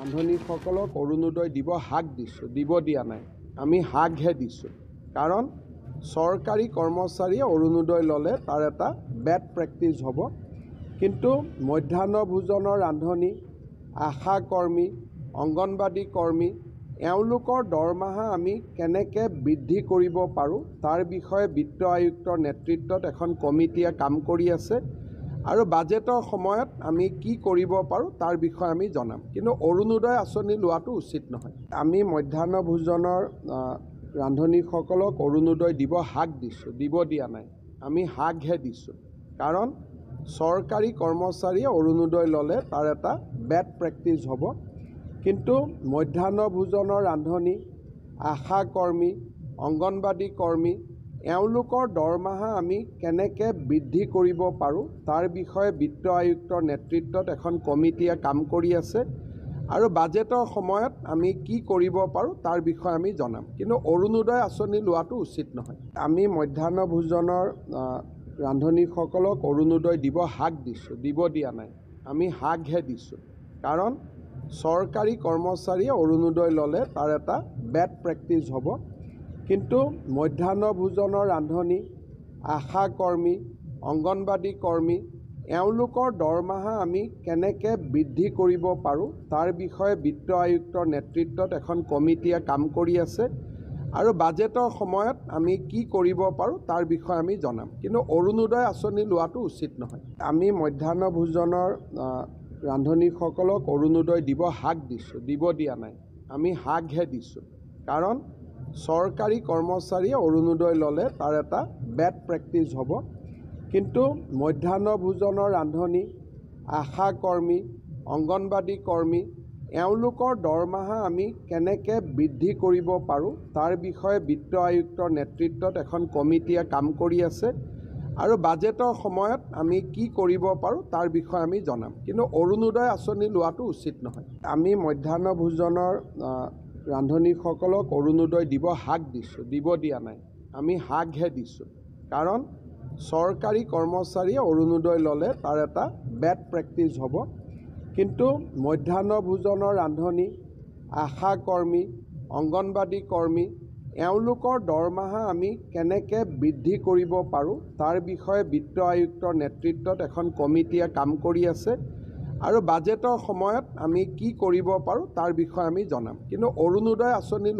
ৰান্ধনীসকলক অৰুণোদয় দিব হাক দিছোঁ, দিব দিয়া নাই। আমি হাকহে দিছোঁ। কাৰণ চৰকাৰী কৰ্মচাৰীয়ে অৰুণোদয় ল'লে তাৰ এটা বেড প্ৰেক্টিছ হ'ব। কিন্তু মধ্যাহ্ন ভোজনৰ ৰান্ধনী, আশা কৰ্মী, অংগনবাদী কৰ্মী, এওঁলোকৰ দৰমহা আমি কেনেকৈ বৃদ্ধি কৰিব পাৰোঁ তাৰ বিষয়ে বিত্ত আয়ুক্তৰ নেতৃত্বত এখন কমিটিয়ে কাম কৰি আছে। আৰু বাজেটৰ সময়ত আমি কি কৰিব পাৰোঁ তাৰ বিষয়ে আমি জনাম। কিন্তু অৰুণোদয় আঁচনি লোৱাটো উচিত নহয়। আমি মধ্যাহ্ন ভোজনৰ ৰান্ধনীসকলক অৰুণোদয় দিব হাক দিছোঁ, দিব দিয়া নাই। আমি হাকহে দিছোঁ। কাৰণ চৰকাৰী কৰ্মচাৰীয়ে অৰুণোদয় ল'লে তাৰ এটা বেড প্ৰেক্টিছ হ'ব। কিন্তু মধ্যাহ্ন ভোজনৰ ৰান্ধনী, আশা কৰ্মী, অংগনবাদী কৰ্মী, এওঁলোকৰ দৰমহা আমি কেনেকৈ বৃদ্ধি কৰিব পাৰোঁ তাৰ বিষয়ে বিত্ত আয়ুক্তৰ নেতৃত্বত এখন কমিটিয়ে কাম কৰি আছে। আৰু বাজেটৰ সময়ত আমি কি কৰিব পাৰোঁ তাৰ বিষয়ে আমি জনাম। কিন্তু অৰুণোদয় আঁচনি লোৱাটো উচিত নহয়। আমি মধ্যাহ্ন ভোজনৰ ৰান্ধনীসকলক অৰুণোদয় দিব হাক দিছোঁ, দিব দিয়া নাই। আমি হাকহে দিছোঁ। কাৰণ চৰকাৰী কৰ্মচাৰীয়ে অৰুণোদয় ল'লে তাৰ এটা বেড প্ৰেক্টিছ হ'ব। কিন্তু মধ্যাহ্ন ভোজনৰ ৰান্ধনী, আশা কৰ্মী, অংগনবাদী কৰ্মী, এওঁলোকৰ দৰমহা আমি কেনেকৈ বৃদ্ধি কৰিব পাৰোঁ তাৰ বিষয়ে বিত্ত আয়ুক্তৰ নেতৃত্বত এখন কমিটিয়ে কাম কৰি আছে। আৰু বাজেটৰ সময়ত আমি কি কৰিব পাৰোঁ তাৰ বিষয়ে আমি জনাম। কিন্তু অৰুণোদয় আঁচনি লোৱাটো উচিত নহয়। আমি মধ্যাহ্ন ভোজনৰ ৰান্ধনীসকলক অৰুণোদয় দিব হাক দিছোঁ, দিব দিয়া নাই। আমি হাকহে দিছোঁ। কাৰণ চৰকাৰী কৰ্মচাৰীয়ে অৰুণোদয় ল'লে তাৰ এটা বেড প্ৰেক্টিছ হ'ব। কিন্তু মধ্যাহ্ন ভোজনৰ ৰান্ধনী, আশা কৰ্মী, অংগনবাদী কৰ্মী, এওঁলোকৰ দৰমহা আমি কেনেকৈ বৃদ্ধি কৰিব পাৰোঁ তাৰ বিষয়ে বিত্ত আয়ুক্তৰ নেতৃত্বত এখন কমিটিয়ে কাম কৰি আছে। আৰু বাজেটৰ সময়ত আমি কি কৰিব পাৰোঁ তাৰ বিষয়ে আমি জনাম। কিন্তু অৰুণোদয় আঁচনি লোৱাটো উচিত নহয়। আমি মধ্যাহ্ন ভোজনৰ ৰান্ধনীসকলক অৰুণোদয় দিব হাক দিছোঁ, দিব দিয়া নাই। আমি হাকহে দিছোঁ। কাৰণ চৰকাৰী কৰ্মচাৰীয়ে অৰুণোদয় ল'লে তাৰ এটা বেড প্ৰেক্টিছ হ'ব। কিন্তু মধ্যাহ্ন ভোজনৰ ৰান্ধনী, আশা কৰ্মী, অংগনবাদী কৰ্মী, এওঁলোকৰ দৰমহা আমি কেনেকৈ বৃদ্ধি কৰিব পাৰোঁ তাৰ বিষয়ে বিত্ত আয়ুক্তৰ নেতৃত্বত এখন কমিটিয়ে কাম কৰি আছে। আৰু বাজেটৰ সময়ত আমি কি কৰিব পাৰোঁ তাৰ বিষয়ে আমি জনাম। কিন্তু অৰুণোদয় আঁচনি